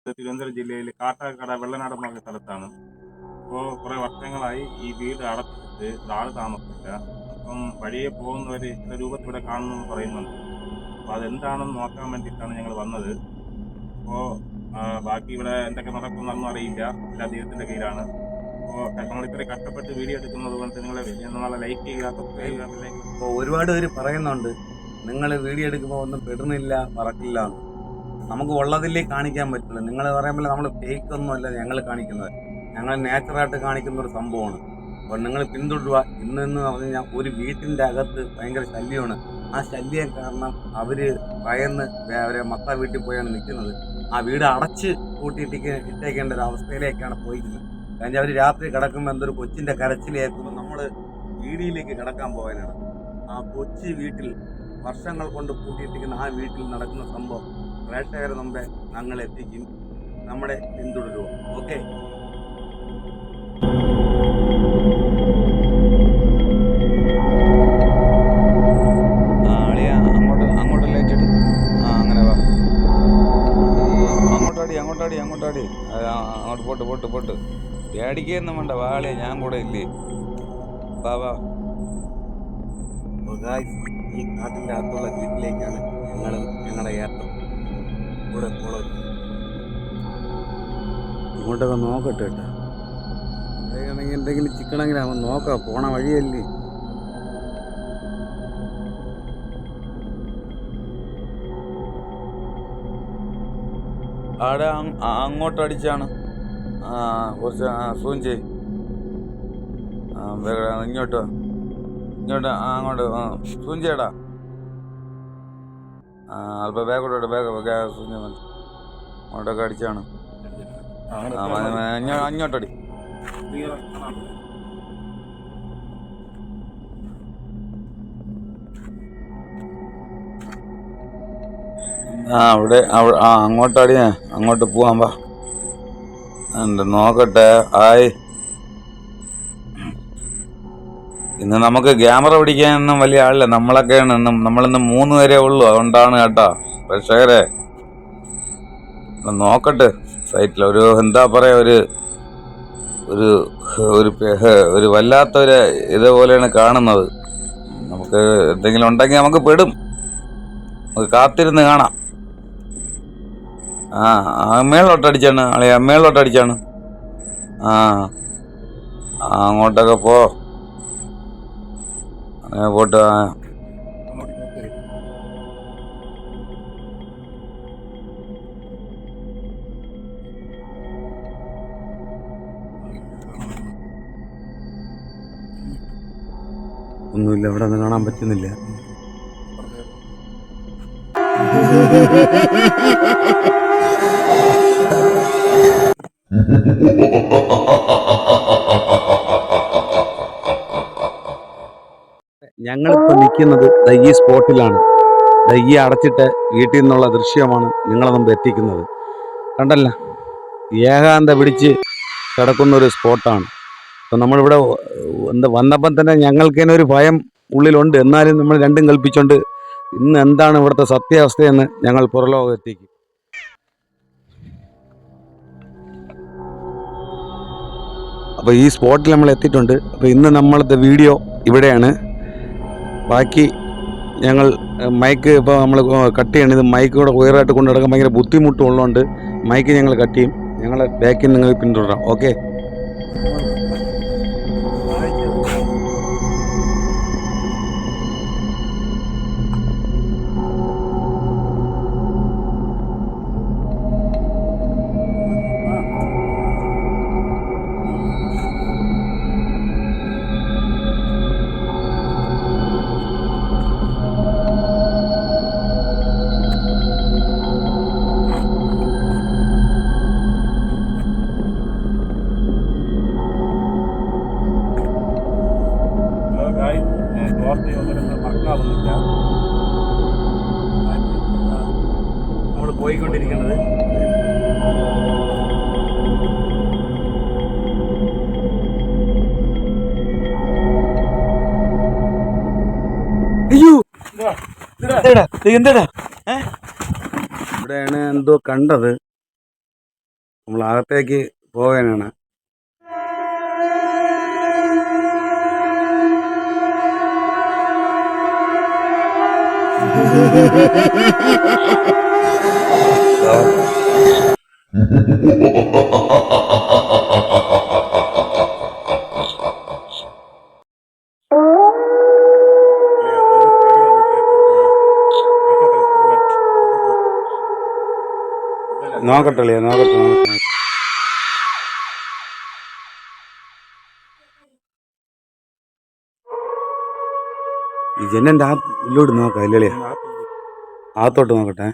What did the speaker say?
തിരുവനന്തപുരം ജില്ലയിൽ കാട്ടാക്കട വെള്ളനാട് എന്ന് പറഞ്ഞ സ്ഥലത്താണ്. ഇപ്പോൾ കുറേ വർഷങ്ങളായി ഈ വീട് അടച്ചിട്ടിട്ട് ഇവിടെ ആൾ താമസമില്ല. അപ്പം വഴിയെ പോകുന്നവർ ചില രൂപത്തിൽ ഇവിടെ കാണുമെന്ന് പറയുന്നുണ്ട്. അപ്പോൾ അതെന്താണെന്ന് നോക്കാൻ വേണ്ടിയിട്ടാണ് ഞങ്ങൾ വന്നത്. അപ്പോൾ ബാക്കി ഇവിടെ എന്തൊക്കെ നടക്കുമെന്നൊന്നും അറിയില്ല. എല്ലാം ദൈവത്തിൻ്റെ കയ്യിലാണ്. അപ്പോൾ നമ്മൾ ഇത്രയും കഷ്ടപ്പെട്ട് വീഡിയോ എടുക്കുന്നത് കൊണ്ട് നിങ്ങൾ നമ്മളെ ലൈക്ക് ചെയ്യുക, സബ്സ്ക്രൈബ് ചെയ്യുക. അപ്പോൾ ഒരുപാട് പേര് പറയുന്നുണ്ട് നിങ്ങൾ വീഡിയോ എടുക്കുമ്പോൾ ഒന്നും പെടുന്നില്ല, പറക്കില്ല. നമുക്ക് ഉള്ളതിലേ കാണിക്കാൻ പറ്റില്ല. നിങ്ങൾ പറയുമ്പോൾ നമ്മൾ ഫേക്ക് ഒന്നുമല്ല ഞങ്ങൾ കാണിക്കുന്നത്, ഞങ്ങൾ നാച്ചുറായിട്ട് കാണിക്കുന്ന ഒരു സംഭവമാണ്. അപ്പോൾ നിങ്ങൾ പിന്തുടരുക. ഇന്ന് പറഞ്ഞു കഴിഞ്ഞാൽ ഒരു വീട്ടിൻ്റെ അകത്ത് ഭയങ്കര ശല്യമാണ്. ആ ശല്യം കാരണം അവർ ഭയന്ന് അവരെ മക്കളെ വീട്ടിൽ പോയാണ് നിൽക്കുന്നത്. ആ വീട് അടച്ച് ഇട്ടേക്കേണ്ട ഒരു അവസ്ഥയിലേക്കാണ് പോയിരിക്കുന്നത്. കാരണം അവർ രാത്രി കിടക്കുമ്പോൾ എന്തൊരു കൊച്ചിൻ്റെ കരച്ചിലേക്കുമ്പോൾ നമ്മൾ വീടിയിലേക്ക് കിടക്കാൻ പോകാനാണ്. ആ കൊച്ചി വീട്ടിൽ വർഷങ്ങൾ കൊണ്ട് പൂട്ടിയിട്ടിരിക്കുന്ന ആ വീട്ടിൽ നടക്കുന്ന സംഭവം പ്രേക്ഷകരെ മുമ്പേ ഞങ്ങൾ എത്തിക്കും. നമ്മുടെ പിന്തുടരുക. ഓക്കെ, അങ്ങോട്ട് ലൈറ്റ് ഇട്. അങ്ങനെ വാ, അങ്ങോട്ടാടി അങ്ങോട്ട് പോട്ട് പേടിക്കൊന്നും വേണ്ട. വാളിയ ഞാൻ കൂടെ ഇല്ലേ, വാ. ഈ കാട്ടിൻ്റെ അകത്തുള്ള വീട്ടിലേക്കാണ് ഞങ്ങളുടെ യാത്ര. കൂടെ പോളോ ഇങ്ങോട്ടൊക്കെ നോക്കട്ടെ കേട്ടോ. അവിടെയാണെങ്കിൽ എന്തെങ്കിലും ചിക്കണമെങ്കിൽ അവൻ നോക്കാം, പോണ വഴിയല്ലേ. അവിടെ അങ്ങോട്ടടിച്ചാണ്. കുറച്ച് സൂം ചെയ്. ഇങ്ങോട്ട് അങ്ങോട്ട് സൂം ചെയ്യടാ. അല്പം ബാഗോട്ട് ബാഗ് സൂം ചെയ്യാൻ അങ്ങോട്ടൊക്കെ അടിച്ചാണ്. അങ്ങോട്ടടി. അവിടെ അങ്ങോട്ടടി. അങ്ങോട്ട് പോവാൻ വാ. നോക്കട്ടെ. ഇന്ന് നമുക്ക് ക്യാമറ പിടിക്കാനൊന്നും വലിയ ആളില്ല. നമ്മളിന്ന് 3 പേരേ ഉള്ളൂ. അതുകൊണ്ടാണ് കേട്ടോ പ്രേക്ഷകരെ. നോക്കട്ടെ സൈറ്റിൽ ഒരു എന്താ പറയാ, ഒരു വല്ലാത്തൊരു ഇതേപോലെയാണ് കാണുന്നത്. നമുക്ക് എന്തെങ്കിലും ഉണ്ടെങ്കിൽ നമുക്ക് പെടും. നമുക്ക് കാത്തിരുന്ന് കാണാം. മേളിലോട്ടടിച്ചാണ് അളിയാ, മേളിലോട്ടടിച്ചാണ്. അങ്ങോട്ടൊക്കെ പോട്ട്. ഒന്നുമില്ല, ഇവിടെ ഒന്നും കാണാൻ പറ്റുന്നില്ല. ഞങ്ങളിപ്പോൾ നിൽക്കുന്നത് ഈ സ്പോട്ടിലാണ്. ഈ അടച്ചിട്ട് വീട്ടിൽ നിന്നുള്ള ദൃശ്യമാണ് നിങ്ങളെ മുമ്പ് എത്തിക്കുന്നത്. കണ്ടല്ല, ഏകാന്ത പിടിച്ച് കിടക്കുന്ന ഒരു സ്പോട്ടാണ്. അപ്പം നമ്മളിവിടെ വന്നപ്പം തന്നെ ഞങ്ങൾക്ക് തന്നെ ഒരു ഭയം ഉള്ളിലുണ്ട്. എന്നാലും നമ്മൾ രണ്ടും കൽപ്പിച്ചുകൊണ്ട് ഇന്ന് എന്താണ് ഇവിടുത്തെ സത്യാവസ്ഥയെന്ന് ഞങ്ങൾ പുറലോകം എത്തിക്കും. അപ്പോൾ ഈ സ്പോട്ടിൽ നമ്മൾ എത്തിയിട്ടുണ്ട്. അപ്പോൾ ഇന്ന് നമ്മളത്തെ വീഡിയോ ഇവിടെയാണ്. ബാക്കി ഞങ്ങൾ മൈക്ക് ഇപ്പോൾ നമ്മൾ കട്ട് ചെയ്യണം. ഇത് മൈക്ക് കൂടെ ഉയരായിട്ട് കൊണ്ട് നടക്കാൻ ഭയങ്കര ബുദ്ധിമുട്ടുള്ളതുകൊണ്ട് മൈക്ക് ഞങ്ങൾ കട്ട് ചെയ്യും. ഞങ്ങളെ ബാക്കിൽ നിങ്ങൾ പിന്തുടരാം. ഓക്കെ, നമ്മൾ പോയിക്കൊണ്ടിരിക്കുന്നത് ഇവിടെയാണ് എന്തോ കണ്ടത്. നമ്മൾ അകത്തേക്ക് പോകാനാണ്. നോക്കട്ടെ. ഈ ജനന്റെ ഉള്ളിലോട്ട് നോക്കാം ഇല്ലേ? അകത്തോട്ട് നോക്കട്ടെ.